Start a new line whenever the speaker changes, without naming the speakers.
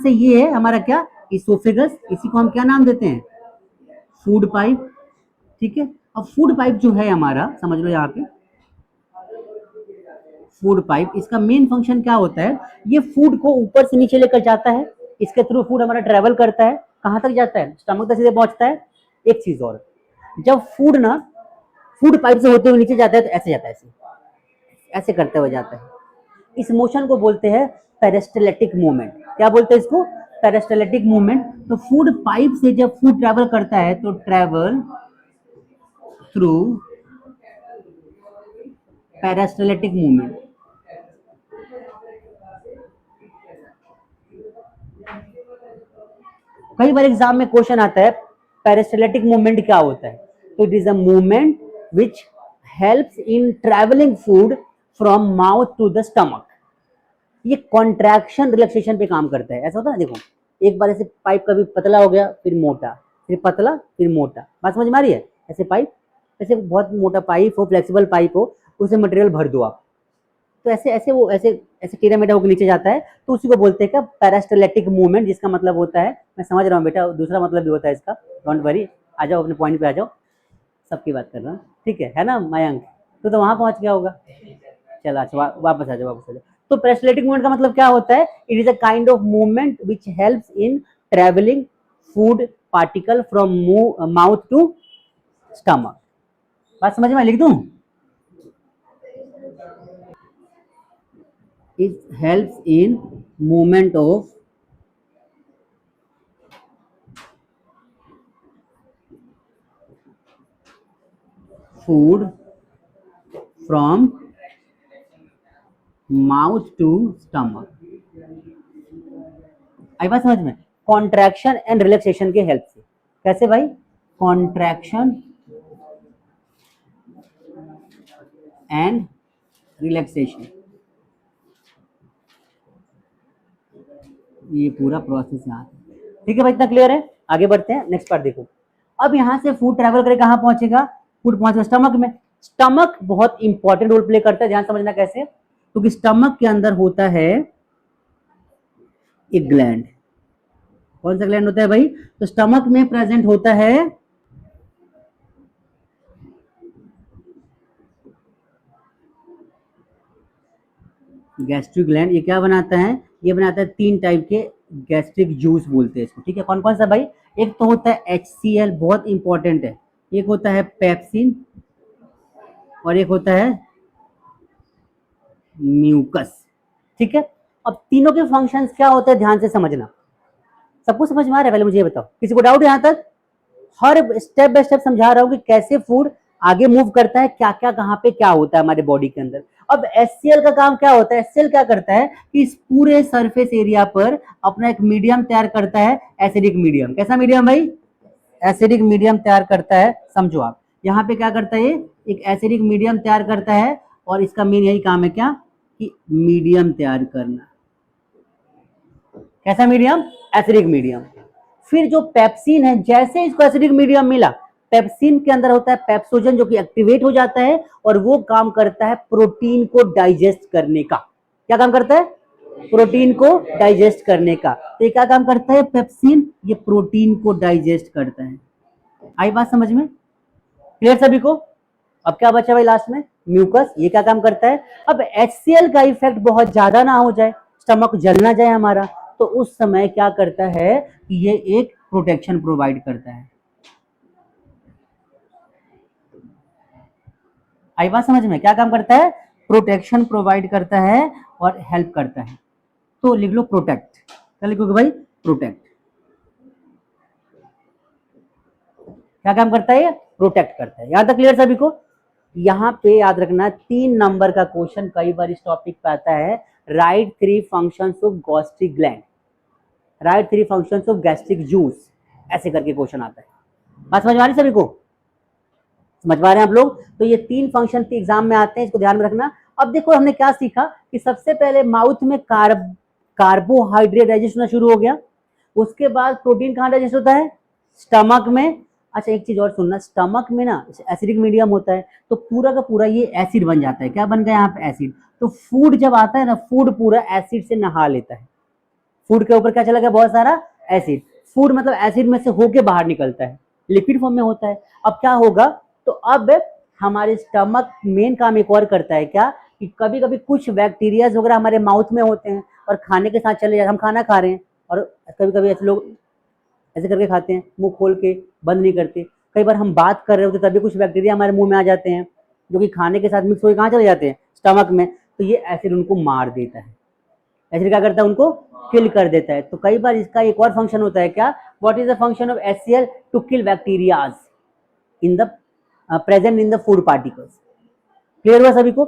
से ये है हमारा क्या, इसोफेगस, इसी को हम क्या नाम देते हैं, फूड पाइप। ठीक है, अब फूड पाइप जो है हमारा, समझ लो यहाँ पे फूड पाइप, इसका मेन फंक्शन क्या होता है, ये फूड को ऊपर से नीचे लेकर जाता है, इसके थ्रू फूड हमारा ट्रेवल करता है, कहाँ तक जाता है, स्टमक तक सीधे पहुंचता है। एक चीज और, जब फूड ना फूड पाइप से होते हुए नीचे जाता है तो ऐसे जाता है, ऐसे ऐसे करते हुए जाता है। इस मोशन को बोलते हैं पेरिस्टाल्टिक मूवमेंट। क्या बोलते हैं इसको, पेरिस्टाल्टिक मूवमेंट। तो फूड पाइप से जब फूड ट्रेवल करता है तो ट्रेवल थ्रू पेरिस्टाल्टिक मूवमेंट। कई बार एग्जाम में क्वेश्चन आता है पेरिस्टाल्टिक मूवमेंट क्या होता है, तो it is a movement which helps in travelling food from mouth to the stomach. ये कॉन्ट्रैक्शन रिलैक्सेशन पे काम करता है। ऐसा होता है ना, देखो एक बार ऐसे पाइप कभी पतला हो गया, फिर मोटा, फिर पतला, फिर मोटा, बात समझ में आ रही है। ऐसे पाइप, ऐसे बहुत मोटा पाइप हो, फ्लेक्सिबल पाइप हो, उसे मटेरियल भर दो आप, तो ऐसे ऐसे वो ऐसे ऐसे टेढ़ा मेढ़ा होकर नीचे जाता है, तो उसी को बोलते हैं क्या, पेरिस्टाल्टिक मूवमेंट, जिसका मतलब होता है, मैं समझ रहा हूँ बेटा, दूसरा मतलब भी होता है इसका, डोंट वरी, आ जाओ अपने पॉइंट पे आ जाओ, सबकी बात कर रहा हूँ, ठीक है ना मयंक, तो वहां पहुंच गया होगा। चलो अच्छा, वापस आ जाओ, वापस आ जाओ। तो पेरिस्टाल्टिक मूवमेंट का मतलब क्या होता है, it is a kind of movement which helps in travelling food particle from mouth to stomach. बात समझ में, लिख दूं, it helps in movement of food from mouth to stomach। आई बात समझ में, कॉन्ट्रैक्शन एंड रिलैक्सेशन के हेल्प से। कैसे भाई, कॉन्ट्रैक्शन एंड रिलैक्सेशन, ये पूरा प्रोसेस यहाँ है। ठीक है भाई, इतना क्लियर है। आगे बढ़ते हैं, नेक्स्ट पार्ट देखो। अब यहाँ से फूड ट्रैवल करके कहाँ पहुंचेगा, फूड पहुंचेगा स्टमक में। स्टमक बहुत इंपॉर्टेंट रोल प्ले करता है, ध्यान समझना कैसे, क्योंकि स्टमक के अंदर होता है एक ग्लैंड। कौन सा ग्लैंड होता है भाई, तो स्टमक में प्रेजेंट होता है गैस्ट्रिक ग्लैंड। ये क्या बनाता है, ये बनाता है 3 टाइप के गैस्ट्रिक जूस बोलते हैं इसको। ठीक है, कौन कौन सा भाई, एक तो होता है HCl, बहुत इंपॉर्टेंट है, एक होता है पेप्सिन, और एक होता है म्यूकस। ठीक है, अब तीनों के फंक्शंस क्या होते हैं, ध्यान से समझना। सबको समझ में आ रहा है, पहले मुझे ये बताओ, किसी को डाउट है यहाँ तक? हर स्टेप बाय स्टेप समझा रहा हूँ कि कैसे फूड आगे मूव करता है, क्या क्या कहाँ पे क्या होता है हमारे बॉडी के अंदर। अब HCl का काम क्या होता है, HCl क्या करता है कि इस पूरे सरफेस एरिया पर अपना एक मीडियम तैयार करता है, एसिडिक मीडियम। कैसा मीडियम भाई, एसिडिक मीडियम तैयार करता है। समझो आप, यहाँ पे क्या करता है, एक एसिडिक मीडियम तैयार करता है, और इसका मेन यही काम है क्या, कि मीडियम तैयार करना। कैसा मीडियम, एसिडिक मीडियम। फिर जो पेप्सिन है, जैसे इसको एसिडिक मीडियम मिला, पेप्सिन के अंदर होता है पेप्सोजन, जो कि एक्टिवेट हो जाता है, और वो काम करता है प्रोटीन को डाइजेस्ट करने का। क्या काम करता है, प्रोटीन को डाइजेस्ट करने का। तो ये क्या काम करता है पेप्सिन, ये प्रोटीन को डाइजेस्ट करता है। आई बात समझ में, क्लियर सभी को? अब क्या बचा भाई लास्ट में, म्यूकस, ये क्या काम करता है। अब HCl का इफेक्ट बहुत ज्यादा ना हो जाए, स्टमक जल ना जाए हमारा, तो उस समय क्या करता है कि ये एक प्रोटेक्शन प्रोवाइड करता है। आई बात समझ में, क्या काम करता है, प्रोटेक्शन प्रोवाइड करता है और हेल्प करता है। तो लिख लो प्रोटेक्ट, क्या लिखोगे भाई, प्रोटेक्ट। क्या काम करता है, प्रोटेक्ट करता है। यहां तक क्लियर सभी को? यहाँ पे याद रखना, 3 नंबर का क्वेश्चन कई बार इस टॉपिक पे आता है, right 3 functions of gastric gland, right 3 functions of gastric juice, ऐसे करके क्वेश्चन आता है। बात समझ में आ रही सभी को, समझ पा रहे हैं आप लोग? तो ये 3 फंक्शन एग्जाम में आते हैं, इसको ध्यान में रखना। अब देखो हमने क्या सीखा कि सबसे पहले माउथ में कार्बोहाइड्रेट डाइजेस्ट होना शुरू हो गया, उसके बाद प्रोटीन कहाँ डाइजेस्ट होता है, स्टमक में। अच्छा एक चीज और सुनना, स्टमक में ना एसिडिक मीडियम होता है, तो पूरा का पूरा ये एसिड बन जाता है। क्या बन गया यहाँ पे, एसिड। तो फूड जब आता है ना, फूड पूरा एसिड से नहा लेता है। फूड के ऊपर क्या चला गया, बहुत सारा एसिड। फूड मतलब एसिड में से होके बाहर निकलता है, लिक्विड फॉर्म में होता है। अब क्या होगा, तो अब हमारे स्टमक मेन काम एक और करता है क्या, कि कभी कभी कुछ बैक्टीरियाज वगैरह हमारे माउथ में होते हैं और खाने के साथ चले जाते, हम खाना खा रहे हैं और कभी कभी ऐसे लोग ऐसे करके खाते हैं, मुंह खोल के बंद नहीं करते। कई बार हम बात कर रहे होते तभी कुछ बैक्टीरिया हमारे मुंह में आ जाते हैं, जो कि खाने के साथ मिक्स होकर कहाँ चले जाते हैं, स्टमक में। तो ये एसिड उनको मार देता है, एसिड क्या करता है, उनको किल कर देता है। तो कई बार इसका एक और फंक्शन होता है क्या, what is the function of HCl, to kill bacterias in the present in the food particles. Clear हुआ सभी को?